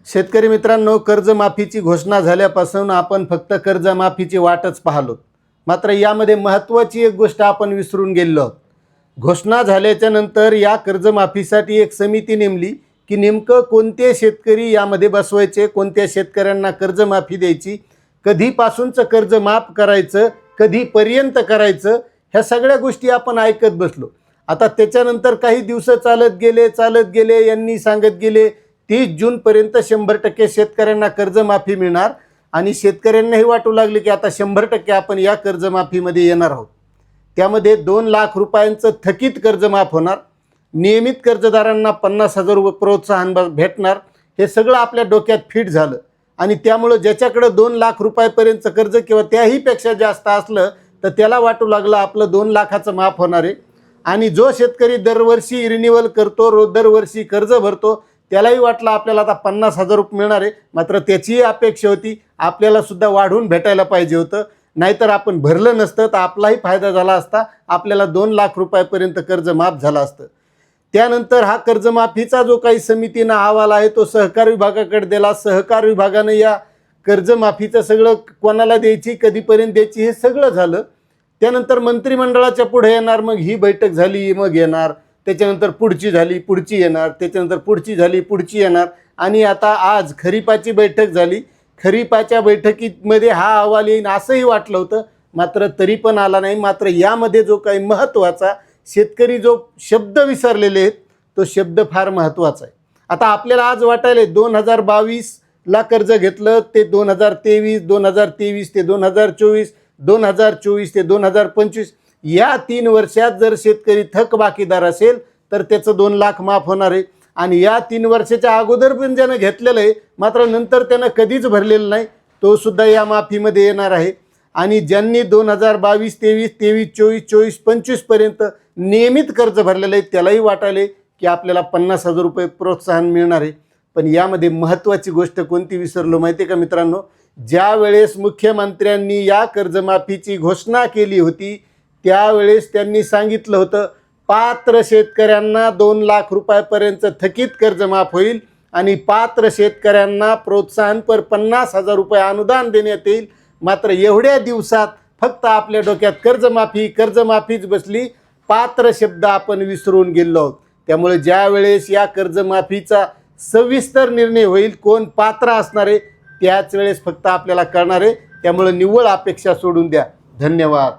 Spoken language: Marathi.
शेतकरी मित्रांनो, कर्जमाफीची घोषणा झाल्यापासून आपण फक्त कर्जमाफीची वाटच पाहलो. मात्र यामध्ये महत्त्वाची एक गोष्ट आपण विसरून गेलो आहोत. घोषणा झाल्याच्या नंतर या कर्जमाफीसाठी एक समिती नेमली की नेमकं कोणते शेतकरी यामध्ये बसवायचे, कोणत्या शेतकऱ्यांना कर्जमाफी द्यायची, कधीपासूनचं कर्ज माफ करायचं, कधीपर्यंत करायचं, ह्या सगळ्या गोष्टी आपण ऐकत बसलो. आता त्याच्यानंतर काही दिवस चालत गेले यांनी सांगत गेले 30 जूनपर्यंत 100% शेतकऱ्यांना कर्जमाफी मिळणार आणि शेतकऱ्यांनाही वाटू लागले की आता 100% आपण या कर्जमाफीमध्ये येणार आहोत. त्यामध्ये 2 लाख रुपयांचं थकीत कर्ज माफ होणार, नियमित कर्जदारांना 50,000 रुपये प्रोत्साहन भेटणार. हे सगळं आपल्या डोक्यात फिट झालं आणि त्यामुळं ज्याच्याकडे 2 लाख रुपयापर्यंतचं कर्ज किंवा त्याहीपेक्षा जास्त असलं तर त्याला वाटू लागलं आपलं 2 लाखाचं माफ होणार आहे. आणि जो शेतकरी दरवर्षी रिन्युअल करतो, दरवर्षी कर्ज भरतो, त्यालाही वाटलं आपल्याला आता 50,000 रुपये मिळणार आहे. मात्र त्याचीही अपेक्षा होती आपल्याला सुद्धा वाढून भेटायला पाहिजे होतं, नाहीतर आपण भरलं नसतं तर आपलाही फायदा झाला असता, आपल्याला 2 लाख रुपयापर्यंत कर्ज माफ झालं असतं. त्यानंतर हा कर्जमाफीचा जो काही समितीनं अहवाल आहे तो सहकार विभागाकडे दिला. सहकार विभागानं या कर्जमाफीचं सगळं कोणाला द्यायची, कधीपर्यंत द्यायची हे सगळं झालं. त्यानंतर मंत्रिमंडळाच्या पुढे येणार, मग ही बैठक झाली, मग येणार, त्याच्यानंतर पुढची झाली, पुढची येणार, त्याच्यानंतर पुढची झाली, पुढची येणार आणि आता आज खरीपाची बैठक झाली. खरीपाच्या बैठकीमध्ये हा अहवाल येईन असंही वाटलं होतं, मात्र तरी पण आला नाही. मात्र यामध्ये जो काही महत्त्वाचा शेतकरी जो शब्द विसरलेले आहेत तो शब्द फार महत्त्वाचा आहे. आता आपल्याला आज वाटायला 2022ला कर्ज घेतलं ते 2023, 2023 ते 2024, 2024 ते 2025 या 3 वर्षात जर शेतकरी थकबाकीदार असेल तर त्याचं 2 लाख माफ होणार आहे. आणि या 3 वर्षाच्या अगोदर पण ज्यानं घेतलेलं आहे मात्र नंतर त्यानं कधीच भरलेलं नाही तो सुद्धा या माफीमध्ये येणार आहे. आणि ज्यांनी 2022, 23, 24, 24, 25पर्यंत नियमित कर्ज भरलेलं आहे त्यालाही वाटायले की आपल्याला 50,000 रुपये प्रोत्साहन मिळणार आहे. पण यामध्ये महत्त्वाची गोष्ट कोणती विसरलो माहिती आहे का मित्रांनो? ज्या वेळेस मुख्यमंत्र्यांनी या कर्जमाफीची घोषणा केली होती त्यावेळेस त्यांनी सांगितलं होतं पात्र शेतकऱ्यांना 2 लाख रुपयापर्यंत थकीत कर्ज माफ होईल आणि पात्र शेतकऱ्यांना प्रोत्साहनपर 50,000 रुपये अनुदान देण्यात येईल. मात्र एवढ्या दिवसात फक्त आपल्या डोक्यात कर्जमाफीच बसली, पात्र शब्द आपण विसरून गेलो आहोत. त्यामुळे ज्या वेळेस या कर्जमाफीचा सविस्तर निर्णय होईल, कोण पात्र असणार आहे त्याच वेळेस फक्त आपल्याला कळणार आहे. त्यामुळे निव्वळ अपेक्षा सोडून द्या. धन्यवाद.